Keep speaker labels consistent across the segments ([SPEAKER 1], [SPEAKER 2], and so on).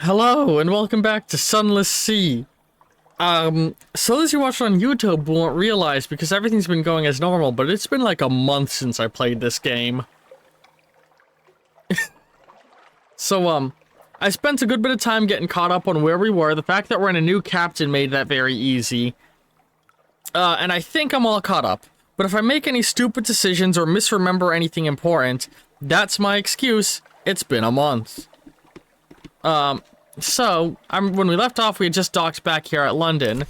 [SPEAKER 1] Hello, and welcome back to Sunless Sea. So as you watch on YouTube won't realize because everything's been going as normal, but it's been like a month since I played this game. So, I spent a good bit of time getting caught up on where we were. The fact that we're in a new captain made that very easy. And I think I'm all caught up. But if I make any stupid decisions or misremember anything important, that's my excuse. It's been a month. So, when we left off, we had just docked back here at London,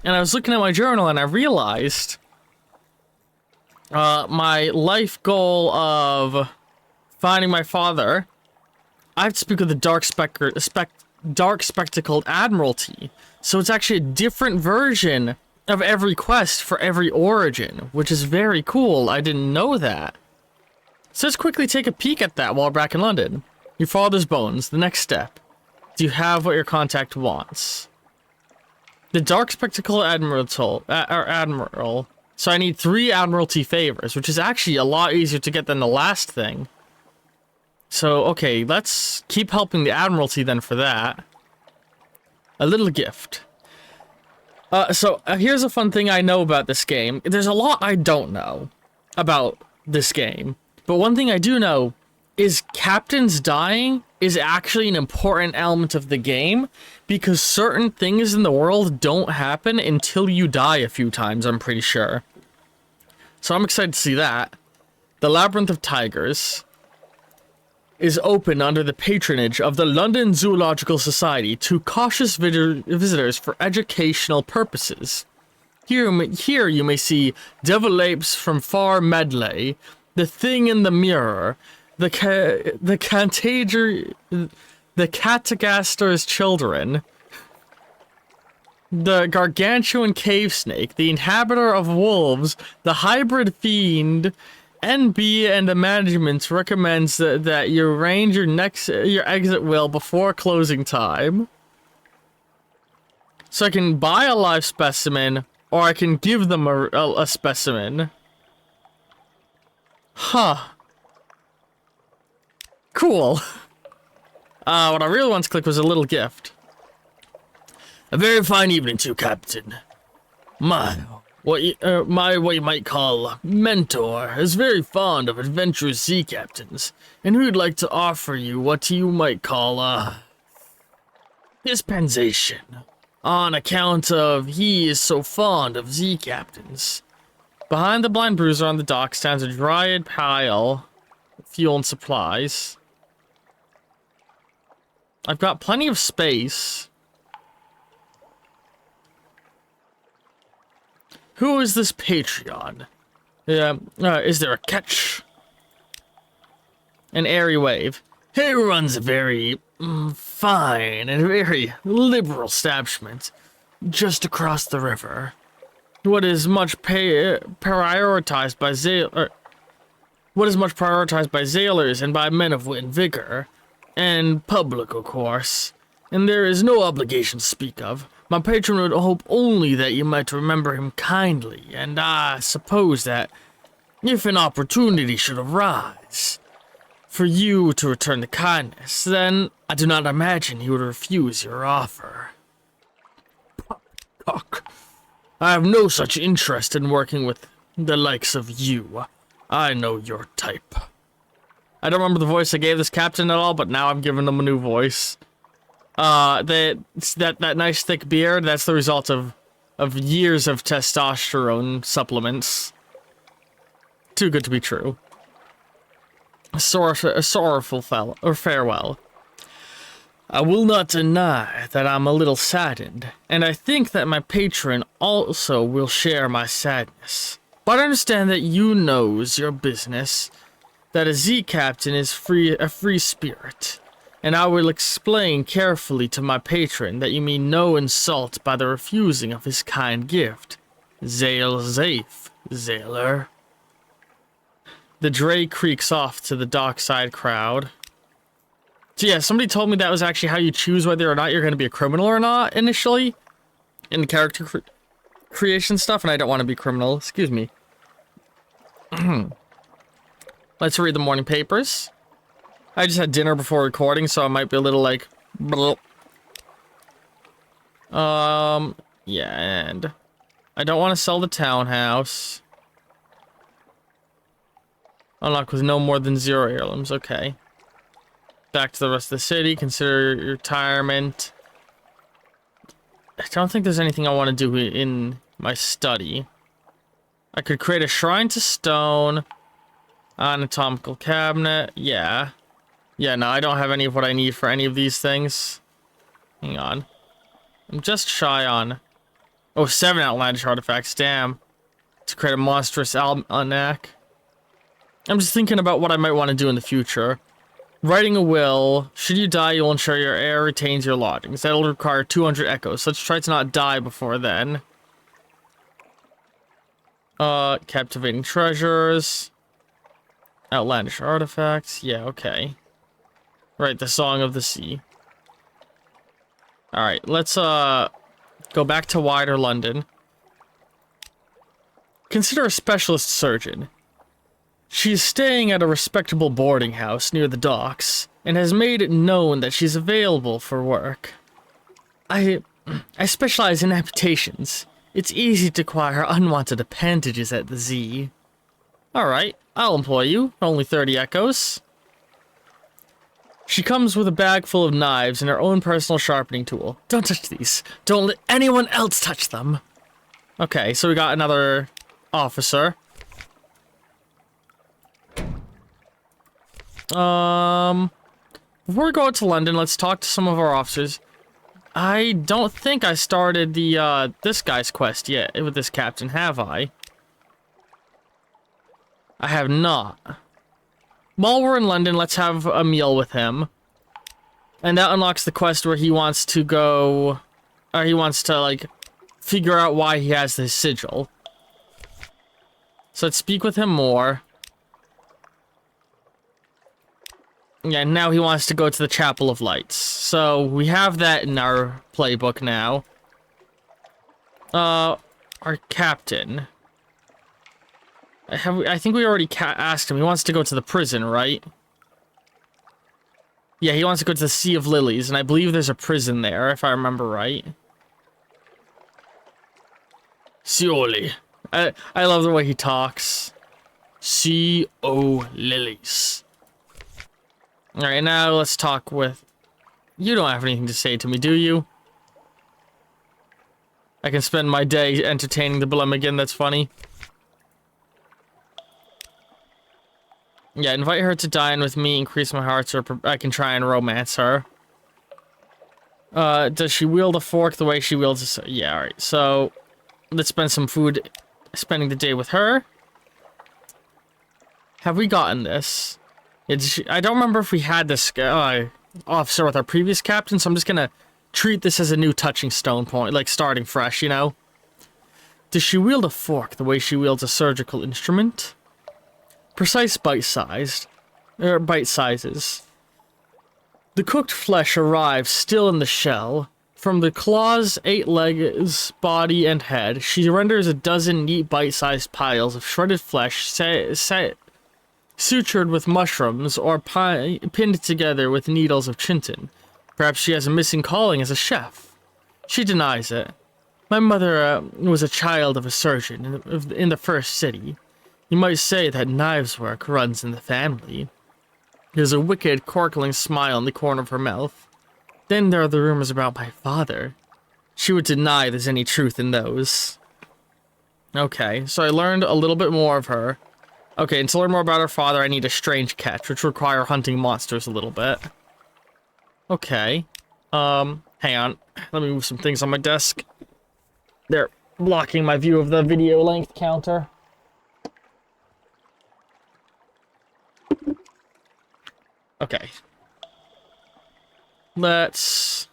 [SPEAKER 1] and I was looking at my journal, and I realized, my life goal of finding my father, I have to speak with the Dark Spectacled Admiralty, so it's actually a different version of every quest for every origin, which is very cool. I didn't know that. So let's quickly take a peek at that while we're back in London. Your father's bones, the next step. Do you have what your contact wants? The Dark Spectacled Admiral. So I need 3 Admiralty favors, which is actually a lot easier to get than the last thing. So, okay, let's keep helping the Admiralty then for that. A little gift. Here's a fun thing I know about this game. There's a lot I don't know about this game. But one thing I do know is captains dying is actually an important element of the game because certain things in the world don't happen until you die a few times, I'm pretty sure. So I'm excited to see that. The Labyrinth of Tigers is open under the patronage of the London Zoological Society to cautious visitors for educational purposes. Here you may see devil apes from far Medley, the thing in the mirror, the Catagaster's children, the gargantuan cave snake, the inhabitor of wolves, the hybrid fiend. NB and the management recommends that you arrange your exit will before closing time. So I can buy a live specimen, or I can give them a specimen. Huh. Cool. What I really wanted to click was a little gift. A very fine evening to you, Captain. What you might call mentor is very fond of adventurous sea captains, and who'd like to offer you what you might call dispensation, on account of he is so fond of sea captains. Behind the blind bruiser on the dock stands a dryad pile of fuel and supplies. I've got plenty of space. Who is this Patreon? Is there a catch? An airy wave. He runs a very fine and very liberal establishment just across the river. What is much prioritized by sailors and by men of wit and vigor, and public, of course. And there is no obligation to speak of. My patron would hope only that you might remember him kindly, and I suppose that if an opportunity should arise for you to return the kindness, then I do not imagine he would refuse your offer. Poppycock. I have no such interest in working with the likes of you. I know your type. I don't remember the voice I gave this captain at all, but now I'm giving him a new voice. That nice thick beard, that's the result of years of testosterone supplements. Too good to be true. A sorrowful farewell. I will not deny that I'm a little saddened, and I think that my patron also will share my sadness. But I understand that you knows your business, that a Z captain is a free spirit. And I will explain carefully to my patron that you mean no insult by the refusing of his kind gift. Zail Zafe, Zailer. The dray creaks off to the dockside crowd. So yeah, somebody told me that was actually how you choose whether or not you're going to be a criminal or not initially. In the character creation stuff, and I don't want to be criminal. Excuse me. Let's read the morning papers. I just had dinner before recording, so I might be a little like... Yeah, and I don't want to sell the townhouse. Unlock with no more than 0 heirlooms. Okay. Back to the rest of the city. Consider retirement. I don't think there's anything I want to do in my study. I could create a shrine to stone. Anatomical cabinet. Yeah. Yeah, no, I don't have any of what I need for any of these things. Hang on. I'm just shy on... Oh, 7 outlandish artifacts. Damn. To create a monstrous almanac. I'm just thinking about what I might want to do in the future. Writing a will. Should you die, you'll ensure your heir retains your lodgings. That'll require 200 echoes. Let's try to not die before then. Captivating treasures. Outlandish artifacts. Yeah, okay. Right, the Song of the Sea. Alright, let's, go back to wider London. Consider a specialist surgeon. She's staying at a respectable boarding house near the docks, and has made it known that she's available for work. I specialize in amputations. It's easy to acquire unwanted appendages at the Z. Alright, I'll employ you. Only 30 echoes. She comes with a bag full of knives and her own personal sharpening tool. Don't touch these. Don't let anyone else touch them. Okay, so we got another officer. Before we go out to London, let's talk to some of our officers. I don't think I started the, this guy's quest yet with this captain, have I? I have not. While we're in London, let's have a meal with him. And that unlocks the quest where he wants to go... Or he wants to, like, figure out why he has this sigil. So let's speak with him more. Yeah, now he wants to go to the Chapel of Lights. So we have that in our playbook now. Our captain. I think we already asked him. He wants to go to the prison, right? Yeah, he wants to go to the Sea of Lilies, and I believe there's a prison there, if I remember right. Sioli. I love the way he talks. Sea o Lilies. Alright, now let's talk with... You don't have anything to say to me, do you? I can spend my day entertaining the Blemmigan, that's funny. Yeah, invite her to dine with me, increase my heart so I can try and romance her. Does she wield a fork the way she wields a... Yeah, alright, so... Let's spend some food spending the day with her. Have we gotten this? I don't remember if we had this officer with our previous captain, so I'm just gonna treat this as a new touching stone point, like starting fresh, you know? Does she wield a fork the way she wields a surgical instrument? Precise bite sizes. The cooked flesh arrives still in the shell. From the claws, 8 legs, body, and head, she renders a dozen neat bite-sized piles of shredded flesh sutured with mushrooms or pinned together with needles of chitin. Perhaps she has a missing calling as a chef. She denies it. My mother was a child of a surgeon in the first city. You might say that knives work runs in the family. There's a wicked, corkling smile in the corner of her mouth. Then there are the rumors about my father. She would deny there's any truth in those. Okay, so I learned a little bit more of her. Okay, and to learn more about her father, I need a strange catch, which require hunting monsters a little bit. Okay. Hang on. Let me move some things on my desk. They're blocking my view of the video length counter. Okay. Let's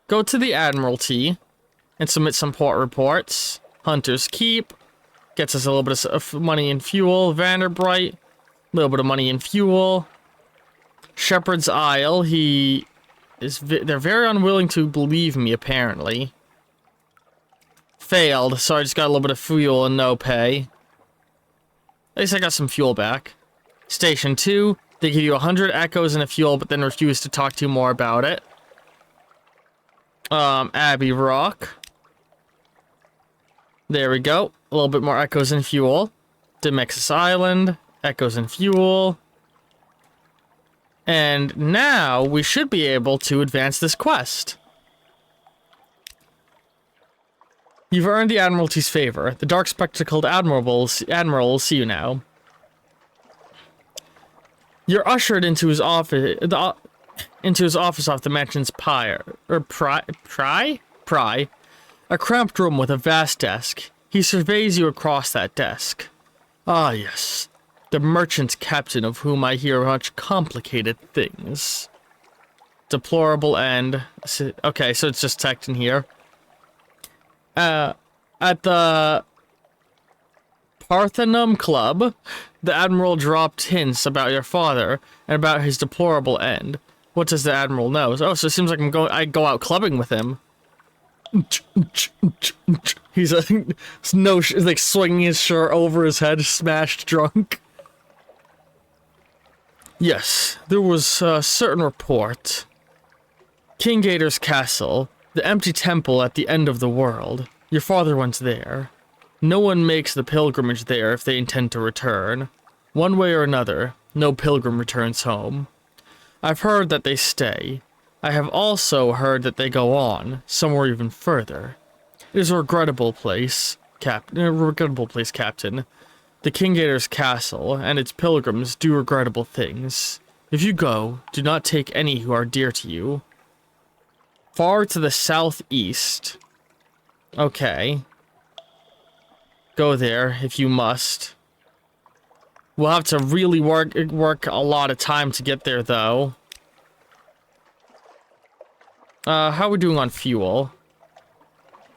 [SPEAKER 1] go to the Admiralty and submit some port reports. Hunter's Keep gets us a little bit of money and fuel. Vanderbright, a little bit of money and fuel. Shepherd's Isle, they're very unwilling to believe me, apparently. Failed, so I just got a little bit of fuel and no pay. At least I got some fuel back. Station 2, they give you 100 echoes and a fuel, but then refuse to talk to you more about it. Abbey Rock. There we go. A little bit more echoes and fuel. Demexis Island. Echoes and fuel. And now we should be able to advance this quest. You've earned the Admiralty's favor. The dark spectacled Admiral will see you now. You're ushered into his office, off the mansion's pry, a cramped room with a vast desk. He surveys you across that desk. Ah, yes. The merchant captain of whom I hear much complicated things. Deplorable end. Okay, so it's just text in here. At the Parthenum Club, the Admiral dropped hints about your father and about his deplorable end. What does the Admiral know? Oh, so it seems like I go out clubbing with him. He's like swinging his shirt over his head, smashed drunk. Yes, there was a certain report. King Gator's castle, the empty temple at the end of the world. Your father went there. No one makes the pilgrimage there if they intend to return. One way or another, no pilgrim returns home. I've heard that they stay. I have also heard that they go on, somewhere even further. It is a regrettable place, Captain. The King Gator's castle and its pilgrims do regrettable things. If you go, do not take any who are dear to you. Far to the southeast. Okay. Go there if you must. We'll have to really work a lot of time to get there, though. How are we doing on fuel?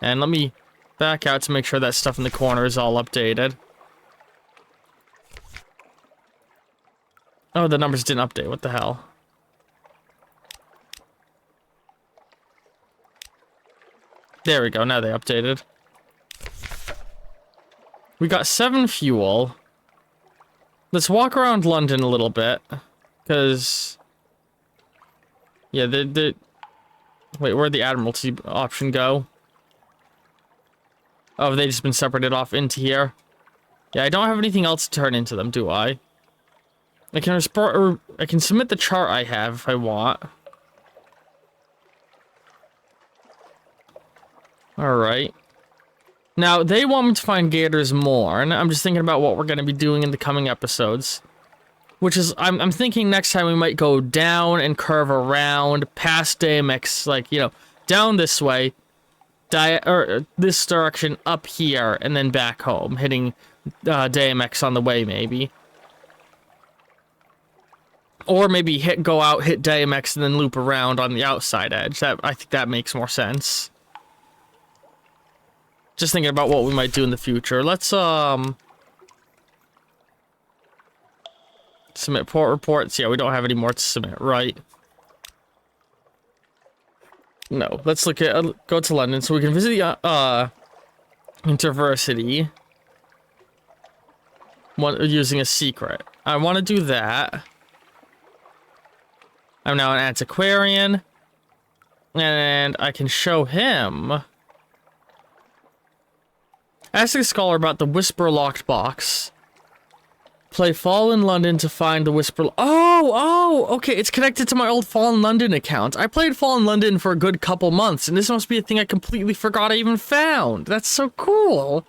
[SPEAKER 1] And let me back out to make sure that stuff in the corner is all updated. Oh, the numbers didn't update. What the hell? There we go. Now they updated. We got 7 fuel. Let's walk around London a little bit. Because... yeah, wait, where'd the Admiralty option go? Oh, they just been separated off into here. Yeah, I don't have anything else to turn into them, do I? I can submit the chart I have if I want. Alright. Now, they want me to find Gator's Morn. I'm just thinking about what we're going to be doing in the coming episodes. Which is, I'm thinking next time we might go down and curve around, past DMX, like, you know, down this way, this direction up here, and then back home, hitting DMX on the way, maybe. Or maybe go out, hit DMX, and then loop around on the outside edge. I think that makes more sense. Just thinking about what we might do in the future. Let's, submit port reports. Yeah, we don't have any more to submit, right? No, let's look at, go to London so we can visit the, Interversity. Using a secret. I want to do that. I'm now an antiquarian. And I can show him. Ask a scholar about the Whisper locked box. Play Fall in London to find the Whisper. Oh, okay. It's connected to my old Fall in London account. I played Fall in London for a good couple months, and this must be a thing I completely forgot I even found. That's so cool.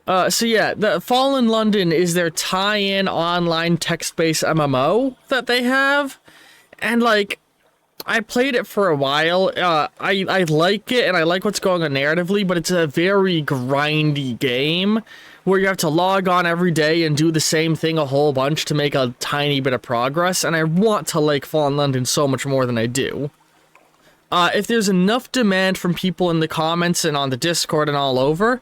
[SPEAKER 1] So yeah, the Fall in London is their tie-in online text-based MMO that they have. And like, I played it for a while. I like it, and I like what's going on narratively, but it's a very grindy game where you have to log on every day and do the same thing a whole bunch to make a tiny bit of progress, and I want to like Fall in London so much more than I do. If there's enough demand from people in the comments and on the Discord and all over,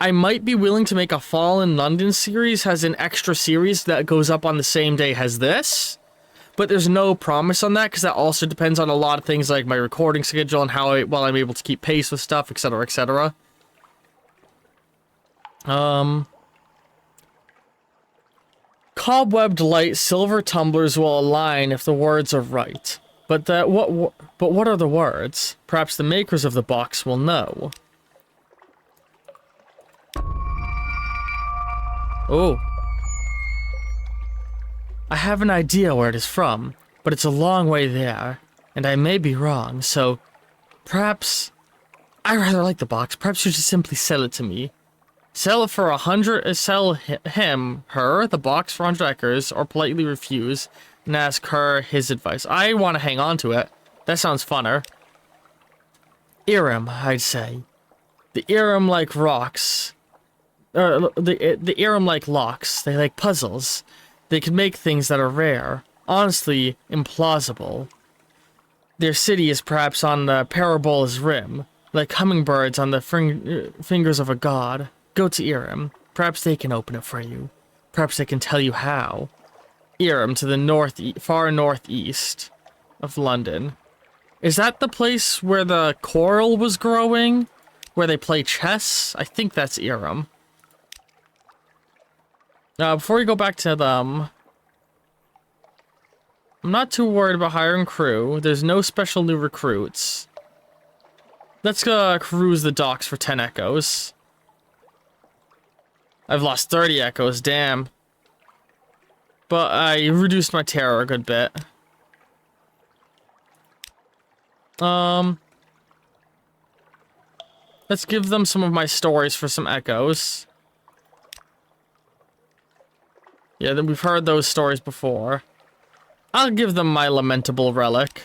[SPEAKER 1] I might be willing to make a Fall in London series as an extra series that goes up on the same day as this. But there's no promise on that, because that also depends on a lot of things like my recording schedule and how I'm able to keep pace with stuff, etc., etc. Cobwebbed light silver tumblers will align if the words are right, But what are the words? Perhaps the makers of the box will know. Oh. I have an idea where it is from, but it's a long way there, and I may be wrong, so perhaps I rather like the box. Perhaps you should simply sell it to me. Sell it for 100, sell him, her, the box for 100 acres, or politely refuse and ask her his advice. I want to hang on to it. That sounds funner. Irem, I'd say. The Irem like rocks. The Irem like locks. They like puzzles. They can make things that are rare. Honestly, implausible. Their city is perhaps on the Parabola's rim, like hummingbirds on the fingers of a god. Go to Irem. Perhaps they can open it for you. Perhaps they can tell you how. Irem to the far northeast of London. Is that the place where the coral was growing? Where they play chess? I think that's Irem. Before we go back to them, I'm not too worried about hiring crew. There's no special new recruits. Let's cruise the docks for 10 echoes. I've lost 30 echoes, damn. But I reduced my terror a good bit. Let's give them some of my stories for some echoes. Yeah, then we've heard those stories before. I'll give them my lamentable relic.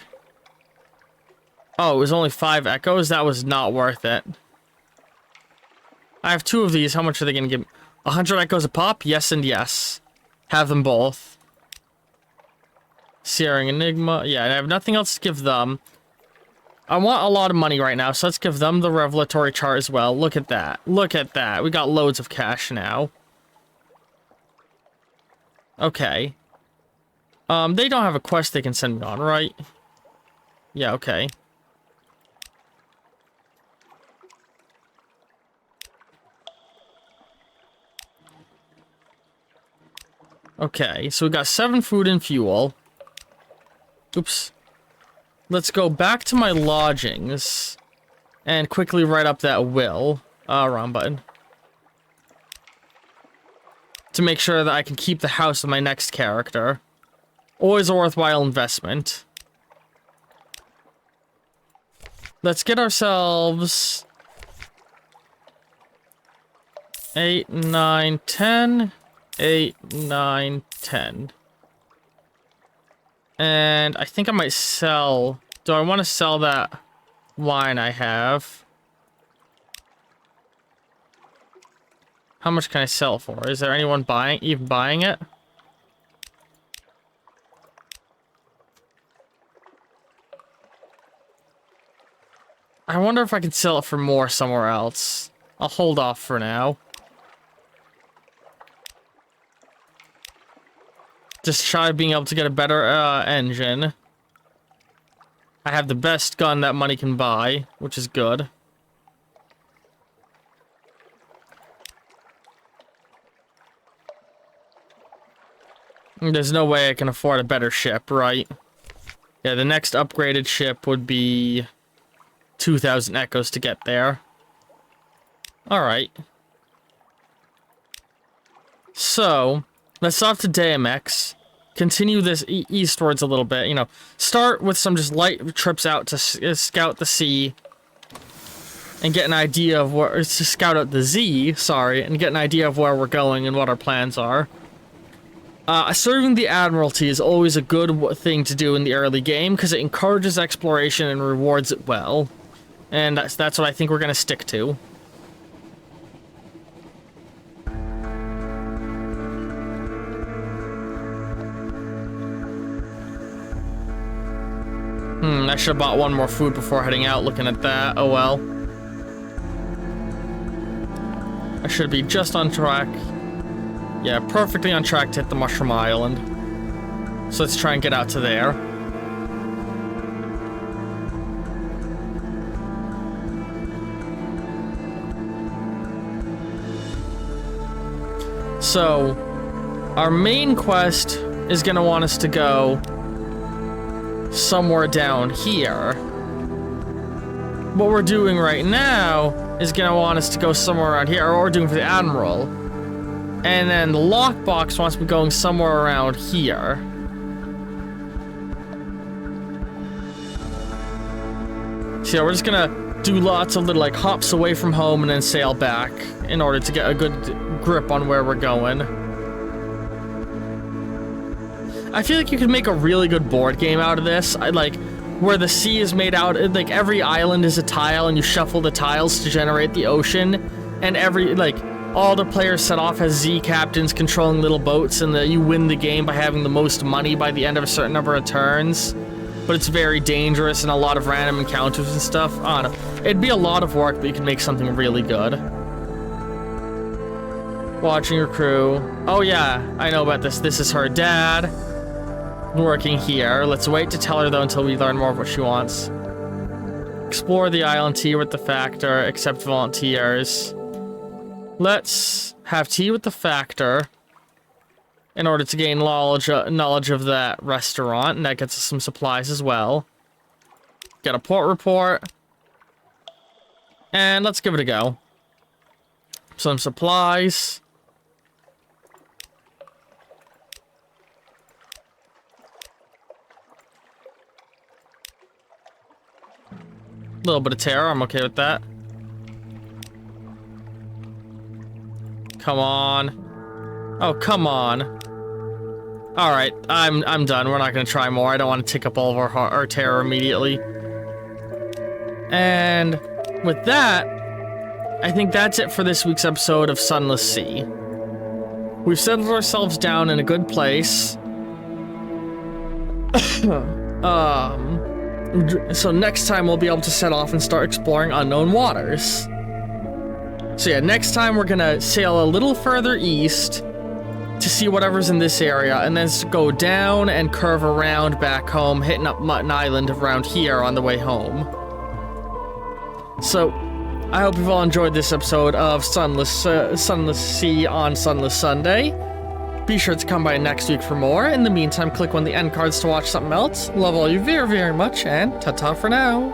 [SPEAKER 1] Oh, it was only 5 echoes? That was not worth it. I have 2 of these. How much are they gonna give me? 100 echoes a pop? Yes and yes. Have them both. Searing Enigma. Yeah, I have nothing else to give them. I want a lot of money right now, so let's give them the revelatory chart as well. Look at that. Look at that. We got loads of cash now. Okay. They don't have a quest they can send me on, right? Yeah, okay. Okay, so we got 7 food and fuel. Oops. Let's go back to my lodgings and quickly write up that will. Wrong button. To make sure that I can keep the house of my next character. Always a worthwhile investment. Let's get ourselves 8, 9, 10. 8, 9, 10. And I think I might sell... Do I want to sell that wine I have? How much can I sell it for? Is there anyone even buying it? I wonder if I can sell it for more somewhere else. I'll hold off for now. Just try being able to get a better engine. I have the best gun that money can buy, which is good. There's no way I can afford a better ship, right? Yeah, the next upgraded ship would be 2,000 echoes to get there. Alright. So, let's off to Daemex. Continue this eastwards a little bit, you know. Start with some just light trips out to scout the sea. And get an idea of where... To scout out the Z, sorry. And get an idea of where we're going and what our plans are. Serving the Admiralty is always a good thing to do in the early game, because it encourages exploration and rewards it well. And that's what I think we're going to stick to. I should have bought one more food before heading out, looking at that. Oh well. I should be just on track. Yeah, perfectly on track to hit the Mushroom Island. So let's try and get out to there. So, our main quest is going to want us to go somewhere down here. What we're doing right now is gonna want us to go somewhere around here, or we're doing for the Admiral. And then the lockbox wants me going somewhere around here. So yeah, we're just gonna do lots of little like hops away from home and then sail back in order to get a good grip on where we're going. I feel like you could make a really good board game out of this. I like where the sea is made out, like every island is a tile and you shuffle the tiles to generate the ocean, and every like all the players set off as Z captains controlling little boats, and you win the game by having the most money by the end of a certain number of turns. But it's very dangerous and a lot of random encounters and stuff. I don't know. It'd be a lot of work, but you can make something really good. Watching your crew. Oh yeah, I know about this. This is her dad working here. Let's wait to tell her though until we learn more of what she wants. Explore the island, tea with the factor, accept volunteers. Let's have tea with the factor in order to gain knowledge of that restaurant, and that gets us some supplies as well. Get a port report. And let's give it a go. Some supplies. A little bit of terror, I'm okay with that. Come on. Oh, come on. Alright, I'm done. We're not gonna try more. I don't want to tick up all of our terror immediately. And with that, I think that's it for this week's episode of Sunless Sea. We've settled ourselves down in a good place. So next time we'll be able to set off and start exploring unknown waters. So yeah, next time we're gonna sail a little further east to see whatever's in this area, and then go down and curve around back home, hitting up Mutton Island around here on the way home. So, I hope you've all enjoyed this episode of Sunless Sea on Sunless Sunday. Be sure to come by next week for more. In the meantime, click on the end cards to watch something else. Love all you very, very much, and ta-ta for now.